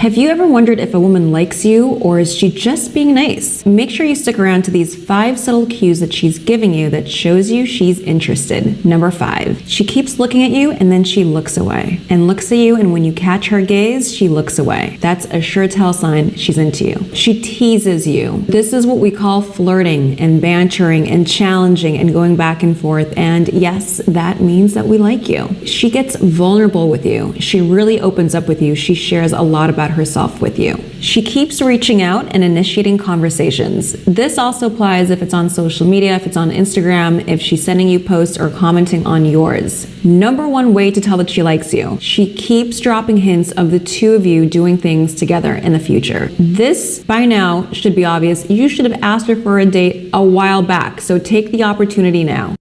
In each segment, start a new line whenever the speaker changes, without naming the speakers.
Have you ever wondered if a woman likes you, or is she just being nice? Make sure you stick around to these 5 subtle cues that she's giving you that shows you she's interested. Number 5, she keeps looking at you and then she looks away. And looks at you, and when you catch her gaze, she looks away. That's a sure tell sign she's into you. She teases you. This is what we call flirting and bantering and challenging and going back and forth. And yes, that means that we like you. She gets vulnerable with you. She really opens up with you. She shares a lot about herself with you. She keeps reaching out and initiating conversations. This also applies if it's on social media, if it's on Instagram, if she's sending you posts or commenting on yours. Number 1 way to tell that she likes you: she keeps dropping hints of the two of you doing things together in the future. This, by now, should be obvious. You should have asked her for a date a while back, so take the opportunity now.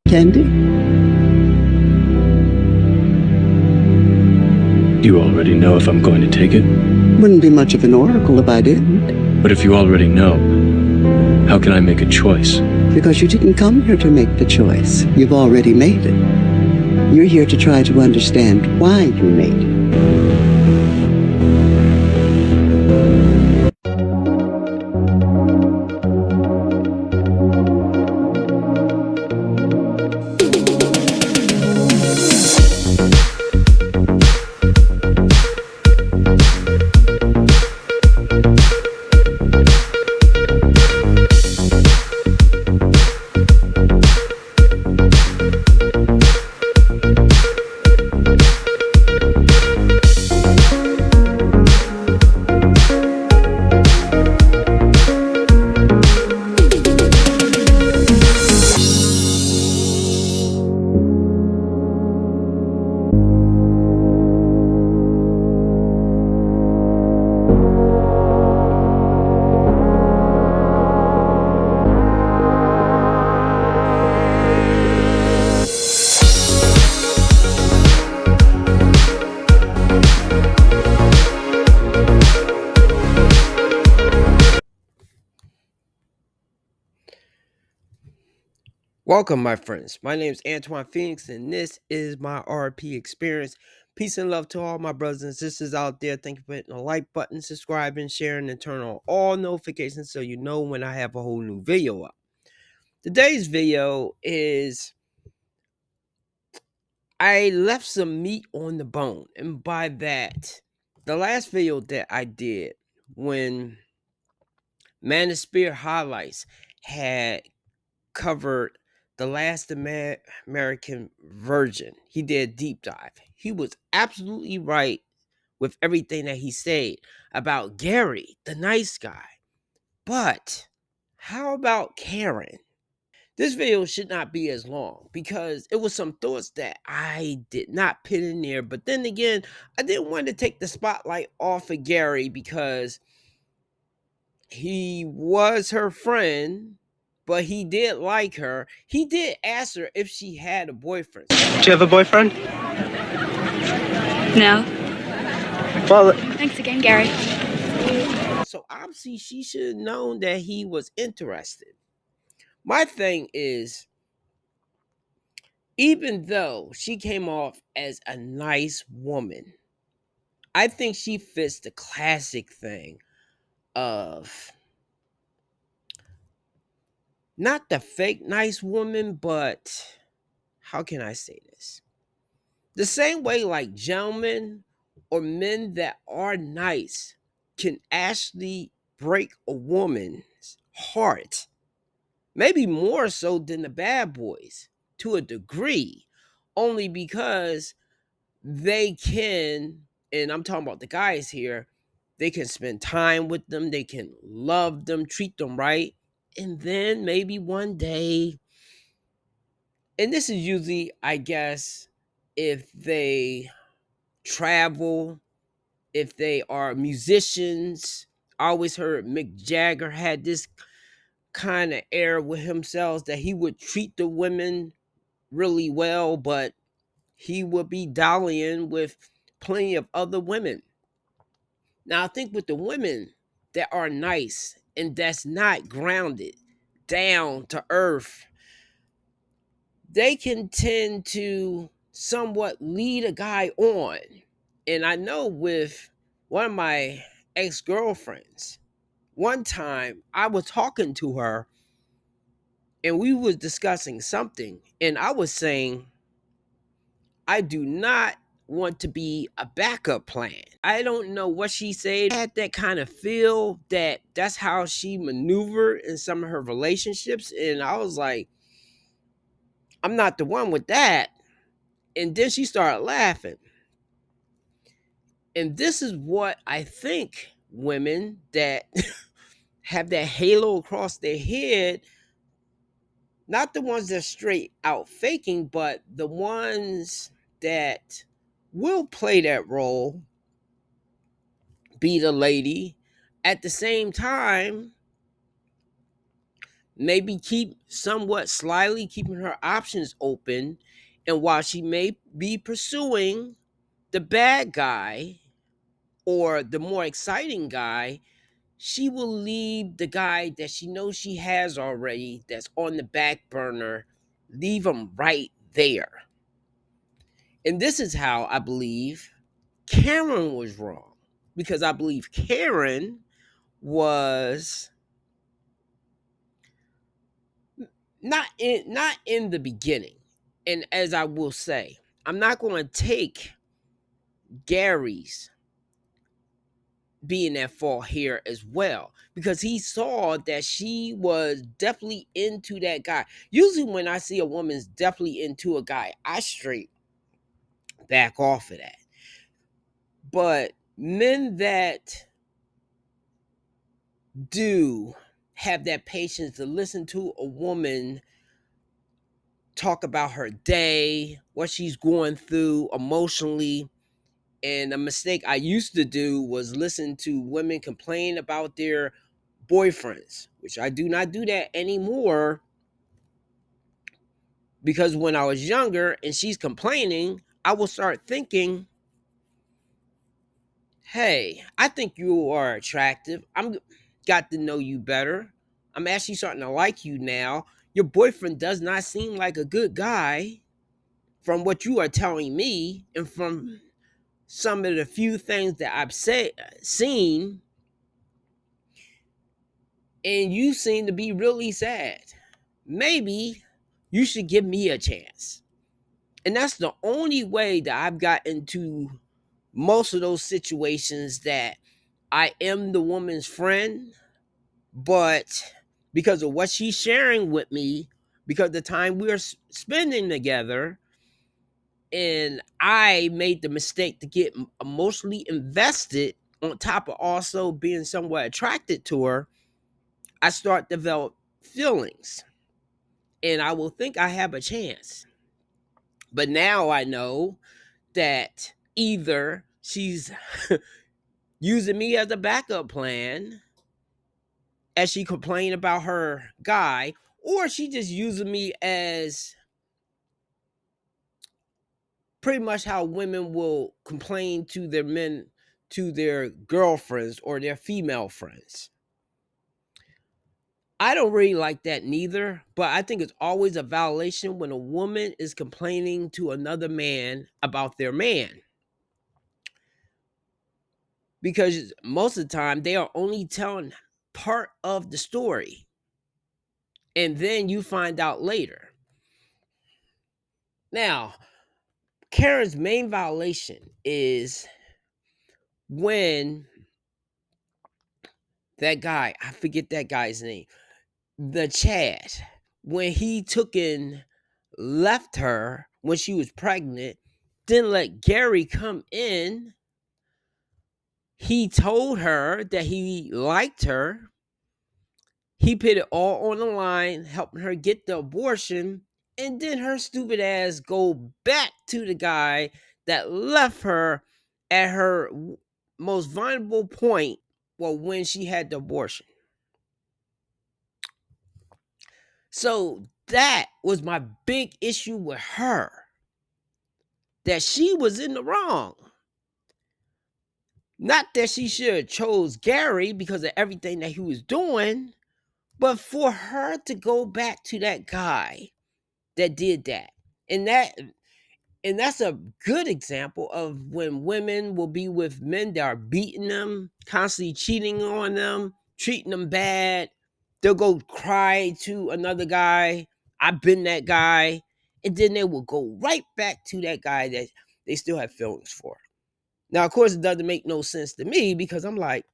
Candy?
You already know if I'm going to take it?
Wouldn't be much of an oracle if I didn't.
But if you already know, how can I make a choice?
Because you didn't come here to make the choice. You've already made it. You're here to try to understand why you made it.
Welcome, my friends. My name is Antoine Phoenix, and this is my RP experience. Peace and love to all my brothers and sisters out there. Thank you for hitting the like button, subscribing, sharing, and turn on all notifications so you know when I have a whole new video up. Today's video is I left some meat on the bone, and by that, the last video that I did when Manosphere Highlights had covered The Last American Virgin. He did a deep dive. He was absolutely right with everything that he said about Gary, the nice guy. But how about Karen? This video should not be as long because it was some thoughts that I did not put in there. But then again, I didn't want to take the spotlight off of Gary because he was her friend, but he did like her. He did ask her if she had a boyfriend.
Do you have a boyfriend?
No.
Well,
Thanks again, Gary.
So obviously she should have known that he was interested. My thing is, even though she came off as a nice woman, I think she fits the classic thing of not the fake nice woman, but how can I say this? The same way like gentlemen or men that are nice can actually break a woman's heart, maybe more so than the bad boys to a degree, only because they can, and I'm talking about the guys here, they can spend time with them, they can love them, treat them right, and then maybe one day, and this is usually, I guess, if they travel, if they are musicians. I always heard Mick Jagger had this kind of air with himself that he would treat the women really well, but he would be dallying with plenty of other women. Now, I think with the women that are nice and that's not grounded, down to earth, they can tend to somewhat lead a guy on. And I know with one of my ex-girlfriends. One time I was talking to her and we was discussing something, and I was saying I do not want to be a backup plan. I don't know what she said. I had that kind of feel that that's how she maneuvered in some of her relationships, and I was like, I'm not the one with that. And then she started laughing. And this is what I think women that have that halo across their head, not the ones that straight out faking, but the ones that will play that role, be the lady, at the same time, maybe keep somewhat slyly keeping her options open. And while she may be pursuing the bad guy or the more exciting guy, she will leave the guy that she knows she has already, that's on the back burner, leave him right there. And this is how I believe Karen was wrong, because I believe Karen was not in the beginning. And as I will say, I'm not going to take Gary's being at fault here as well, because he saw that she was definitely into that guy. Usually when I see a woman's definitely into a guy, I straight back off of that. But men that do have that patience to listen to a woman talk about her day, what she's going through emotionally. And a mistake I used to do was listen to women complain about their boyfriends, which I do not do that anymore, because when I was younger and she's complaining, I will start thinking, hey, I think you are attractive. I'm got to know you better. I'm actually starting to like you now. Your boyfriend does not seem like a good guy from what you are telling me, and from some of the few things that I've seen, and you seem to be really sad. Maybe you should give me a chance. And that's the only way that I've got into most of those situations, that I am the woman's friend, but because of what she's sharing with me, because the time we're spending together, and I made the mistake to get emotionally invested on top of also being somewhat attracted to her, I start develop feelings, and I will think I have a chance. But now I know that either she's using me as a backup plan as she complained about her guy, or she just using me as pretty much how women will complain to their men, to their girlfriends or their female friends. I don't really like that neither, but I think it's always a violation when a woman is complaining to another man about their man, because most of the time they are only telling part of the story, and then you find out later. Now, Karen's main violation is when that guy, I forget that guy's name, the Chad, when he took and left her when she was pregnant, didn't let Gary come in. He told her that he liked her. He put it all on the line, helping her get the abortion, and then her stupid ass go back to the guy that left her at her most vulnerable point, well, when she had the abortion. So that was my big issue with her, that she was in the wrong. Not that she should have chose Gary because of everything that he was doing, but for her to go back to that guy that did that. And And that's a good example of when women will be with men that are beating them, constantly cheating on them, treating them bad. They'll go cry to another guy. I've been that guy. And then they will go right back to that guy that they still have feelings for. Now, of course, it doesn't make no sense to me because I'm like,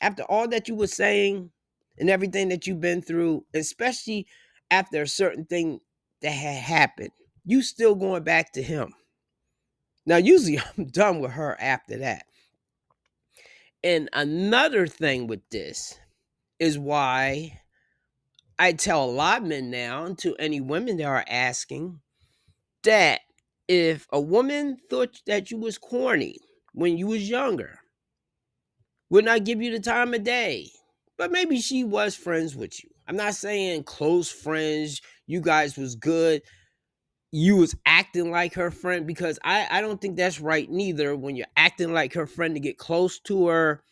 after all that you were saying and everything that you've been through, especially after a certain thing that had happened, you still going back to him. Now, usually I'm done with her after that. And another thing with this is why I tell a lot of men now, and to any women that are asking, that if a woman thought that you was corny when you was younger, would not give you the time of day, but maybe she was friends with you. I'm not saying close friends, you guys was good, you was acting like her friend, because I don't think that's right neither. When you're acting like her friend to get close to her,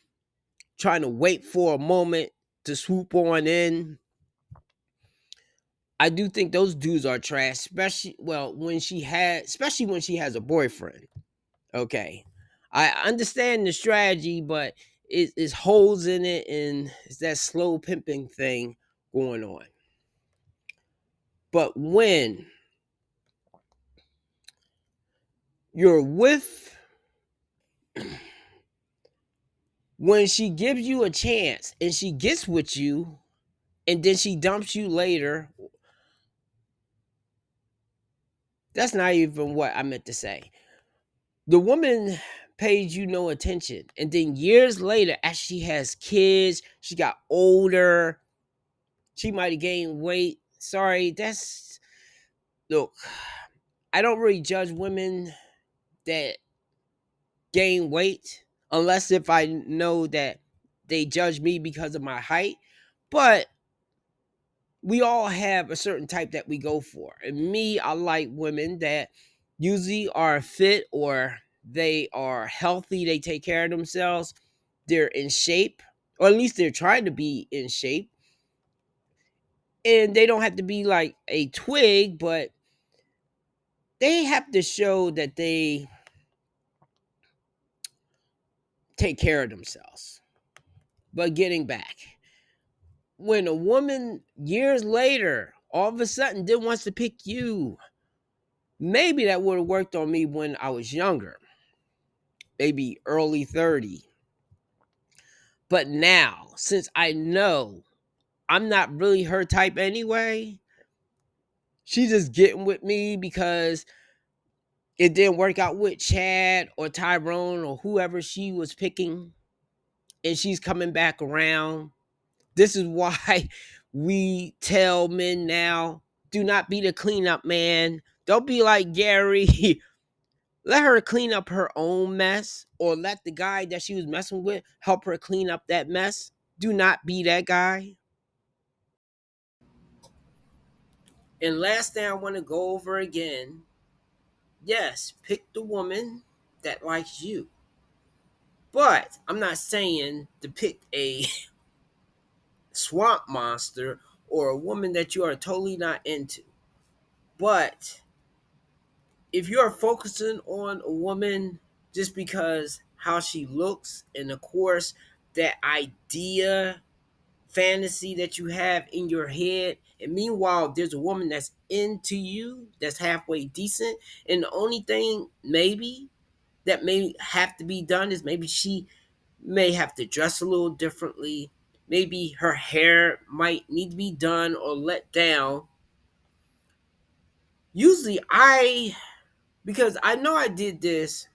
trying to wait for a moment to swoop on in, I do think those dudes are trash, especially especially when she has a boyfriend. Okay, I understand the strategy, but it's holes in it, and it's that slow pimping thing going on. But you're with when she gives you a chance and she gets with you and then she dumps you later, that's not even what I meant to say. The woman paid you no attention, and then years later, as she has kids, she got older, she might have gained weight. Sorry, that's look, I don't really judge women that gain weight unless if I know that they judge me because of my height. But we all have a certain type that we go for. And me, I like women that usually are fit, or they are healthy, they take care of themselves, they're in shape, or at least they're trying to be in shape. And they don't have to be like a twig, but they have to show that they take care of themselves. But getting back, when a woman years later all of a sudden then wants to pick you, maybe that would have worked on me when I was younger, maybe early 30. But now, since I know I'm not really her type anyway, she's just getting with me because it didn't work out with Chad or Tyrone or whoever she was picking, and she's coming back around. This is why we tell men now, do not be the cleanup man. Don't be like Gary. Let her clean up her own mess, or let the guy that she was messing with help her clean up that mess. Do not be that guy. And last thing I want to go over again, yes, pick the woman that likes you. But I'm not saying to pick a swamp monster or a woman that you are totally not into. But if you're focusing on a woman just because how she looks, and of course that idea fantasy that you have in your head, and meanwhile there's a woman that's into you that's halfway decent, and the only thing maybe that may have to be done is maybe she may have to dress a little differently, maybe her hair might need to be done or let down. Usually because I know I did this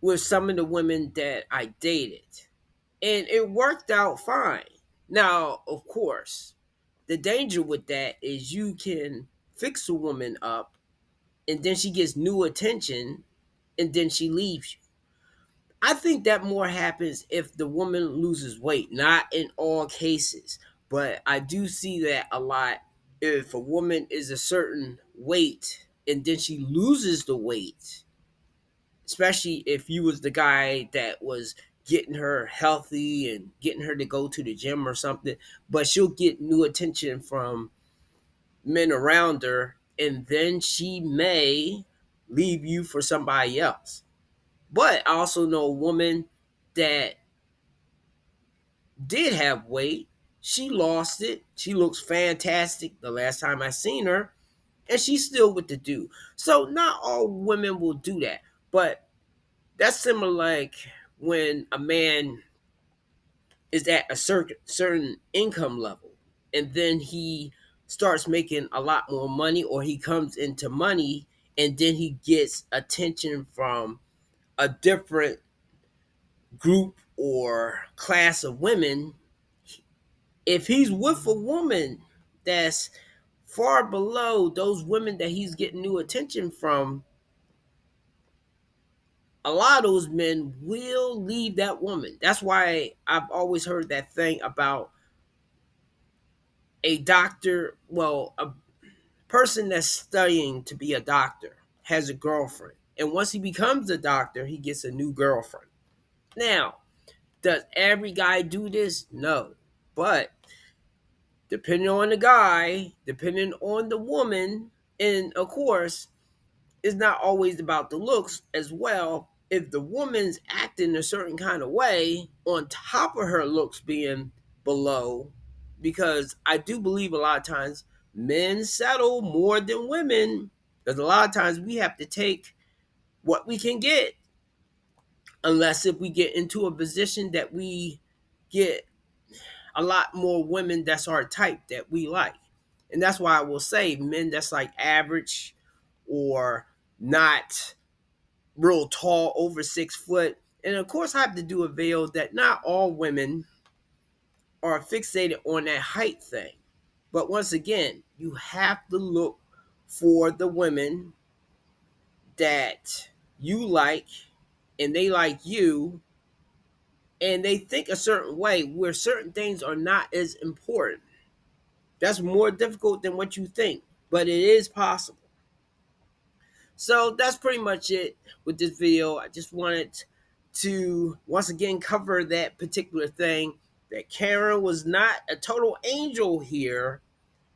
with some of the women that I dated, and it worked out fine. Now, of course, the danger with that is you can fix a woman up and then she gets new attention and then she leaves you. I think that more happens if the woman loses weight, not in all cases, but I do see that a lot. If a woman is a certain weight and then she loses the weight, especially if you was the guy that was getting her healthy and getting her to go to the gym or something, but she'll get new attention from men around her, and then she may leave you for somebody else. But I also know a woman that did have weight. She lost it. She looks fantastic the last time I seen her, and she's still with the dude. So not all women will do that, but that's similar like when a man is at a certain income level, and then he starts making a lot more money, or he comes into money, and then he gets attention from a different group or class of women. If he's with a woman that's far below those women that he's getting new attention from, a lot of those men will leave that woman. That's why I've always heard that thing about a doctor, well, a person that's studying to be a doctor has a girlfriend. And once he becomes a doctor, he gets a new girlfriend. Now, does every guy do this? No. But depending on the guy, depending on the woman, and of course, it's not always about the looks as well. If the woman's acting a certain kind of way, on top of her looks being below, because I do believe a lot of times men settle more than women, because a lot of times we have to take what we can get, unless if we get into a position that we get a lot more women that's our type that we like. And that's why I will say men that's like average or not real tall, over 6 foot. And of course, I have to do a veil that not all women are fixated on that height thing. But once again, you have to look for the women that you like and they like you, and they think a certain way where certain things are not as important. That's more difficult than what you think, but it is possible. So that's pretty much it with this video. I just wanted to once again cover that particular thing, that Karen was not a total angel here.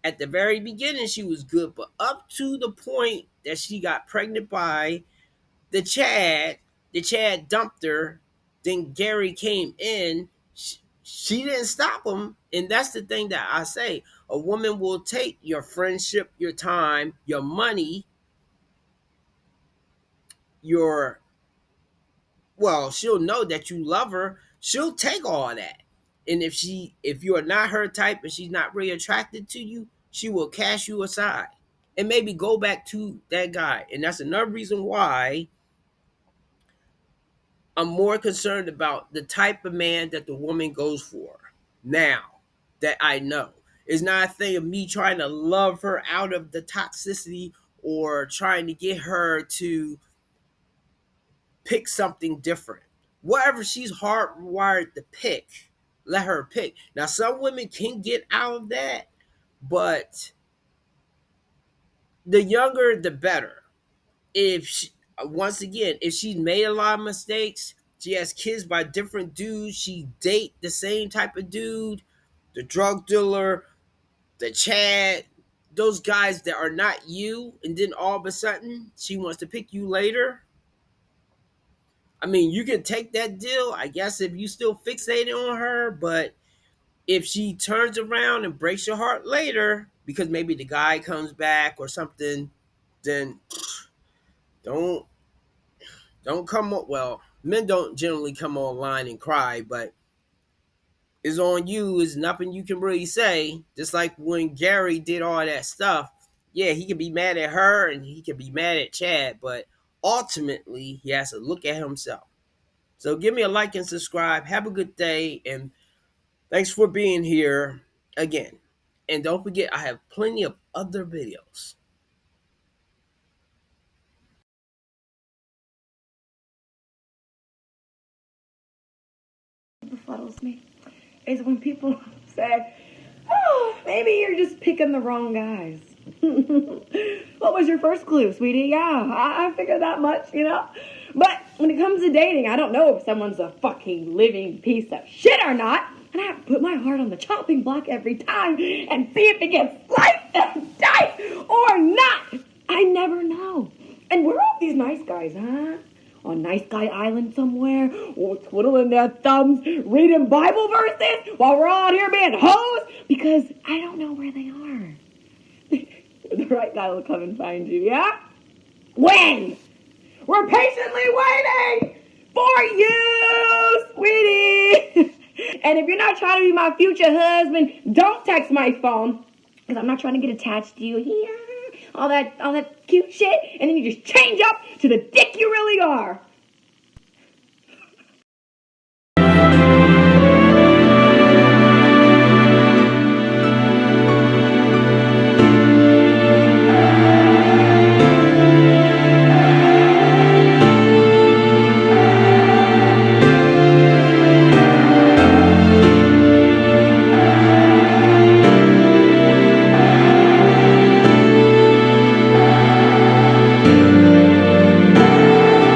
At the very beginning, she was good, but up to the point that she got pregnant by the Chad dumped her, then Gary came in, she didn't stop him. And that's the thing that I say. A woman will take your friendship, your time, your money, she'll know that you love her. She'll take all that. And if you're not her type and she's not really attracted to you, she will cast you aside and maybe go back to that guy. And that's another reason why I'm more concerned about the type of man that the woman goes for now that I know. It's not a thing of me trying to love her out of the toxicity or trying to get her to pick something different. Whatever she's hardwired to pick, let her pick. Now, some women can get out of that, but the younger, the better. Once again, if she's made a lot of mistakes, she has kids by different dudes, she date the same type of dude, the drug dealer, the Chad, those guys that are not you, and then all of a sudden she wants to pick you later. I mean, you can take that deal, I guess, if you still fixated on her, but if she turns around and breaks your heart later, because maybe the guy comes back or something, then don't come up. Well, men don't generally come online and cry, but it's on you. There's nothing you can really say. Just like when Gary did all that stuff, yeah, he can be mad at her and he can be mad at Chad, but ultimately he has to look at himself. So give me a like and subscribe. Have a good day, and thanks for being here again. And don't forget, I have plenty of other videos.
Befuddles me is when people say, oh, maybe you're just picking the wrong guys. What was your first clue, sweetie? Yeah, I figured that much, But when it comes to dating, I don't know if someone's a fucking living piece of shit or not. And I have to put my heart on the chopping block every time and see if it gets sliced and diced or not. I never know. And where are these nice guys, huh? On Nice Guy Island somewhere, or twiddling their thumbs, reading Bible verses while we're all out here being hoes? Because I don't know where they are. The right guy will come and find you, yeah? When? We're patiently waiting for you, sweetie. And if you're not trying to be my future husband, don't text my phone, because I'm not trying to get attached to you. Yeah, all that cute shit, and then you just change up to the dick you really are.